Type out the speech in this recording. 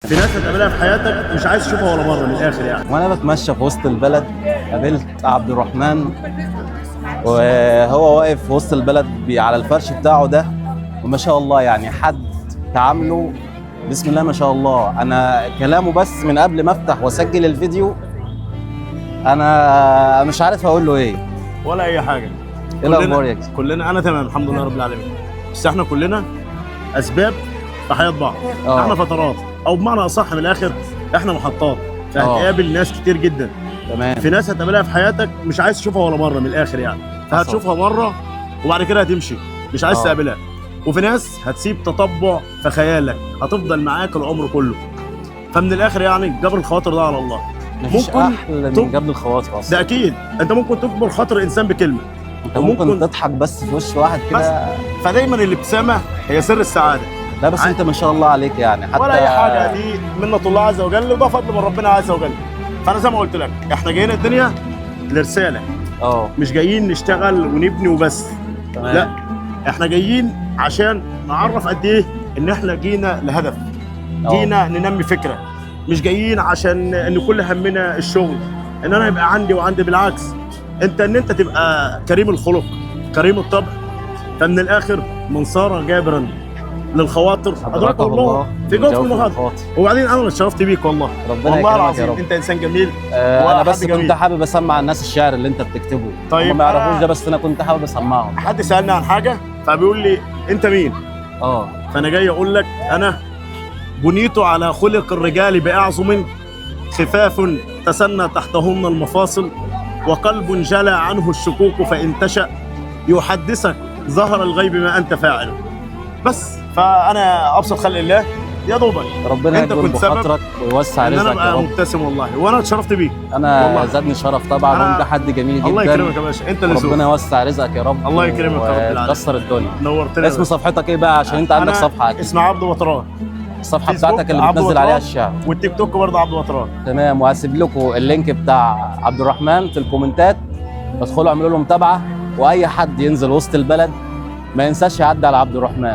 في ناس هتقابلها في حياتك مش عايز تشوفها ولا مره من الاخر يعني. وانا بتمشى في وسط البلد قابلت عبد الرحمن وهو واقف في وسط البلد على الفرش بتاعه ده، وما شاء الله يعني حد تعامله بسم الله ما شاء الله. انا كلامه بس من قبل ما افتح واسجل الفيديو انا مش عارف اقول له ايه ولا اي حاجه. ايه الاخبار يا كلنا انا تمام الحمد لله رب العالمين، بس احنا كلنا اسباب في حياه بعض. احنا فترات، او بمعنى اصح من الاخر احنا محطات، فهتقابل ناس كتير جدا. تمام. في ناس هتقابلها في حياتك مش عايز تشوفها ولا مره من الاخر يعني، فهتشوفها مره وبعد كده هتمشي مش عايز تقابلها. وفي ناس هتسيب تطبع في خيالك هتفضل معاك العمر كله. فمن الاخر يعني جبر الخواطر ده على الله. مفيش احلى من جبر الخواطر اصلا. ده اكيد. انت ممكن تجبر خاطر انسان بكلمه، انت ممكن تضحك بس في وش واحد كده. فدايما الابتسامه هي سر السعاده. لا بس انت ما شاء الله عليك يعني حتى ولا اي حاجه، دي منة الله عز وجل وده فضل من ربنا عز وجل. فانا زي ما قلت لك احنا جايين الدنيا لرساله، مش جايين نشتغل ونبني وبس. تمام. لا احنا جايين عشان نعرف قد ايه ان احنا جينا لهدف، جينا ننمي فكره. مش جايين عشان ان كل همنا الشغل، ان انا يبقى عندي وعندي. بالعكس، انت تبقى كريم الخلق كريم الطبع. فمن الاخر من صار جابرا للخواطر ادركه الله في جوف المخاطر. وبعدين انا اتشرفت بيك والله، والله العظيم انت انسان جميل. انا بس كنت حابب اسمع الناس الشعر اللي انت بتكتبه. طيب هم ما يعرفوش ده، بس انا كنت حابب اسمعهم. حد سالني عن حاجه فبيقول لي انت مين؟ فانا جاي اقول لك انا بنيت على خلق الرجال باعظم، خفاف تسنى تحتهن المفاصل، وقلب جلى عنه الشكوك فان تشأ يحدثك ظهر الغيب ما انت فاعل. بس فانا ابسط خلق الله يا دوبك. ربنا يكبر بخاطرك ويوسع رزقك يا رب. انا مبتسم والله، وانا اتشرفت بيك. انا زادني شرف طبعا، وانت حد جميل جدا. الله يكرمك يا باشا، انت اللي ربنا يوسع رزقك يا رب. الله يكرمك يا رب العالمين، وتكسر الدنيا. نورتنا. اسم صفحتك ايه بقى عشان انت عندك صفحه اكيد؟ اسمها عبد وطران. الصفحه بتاعتك اللي بتنزل عليها الشعر، والتيك توك برضه عبد وطران. تمام. وهسيب لكم اللينك بتاع عبد الرحمن في الكومنتات، ادخلوا اعملوا له متابعه. واي حد ينزل وسط البلد ما ينساش يعدي على عبد الرحمن.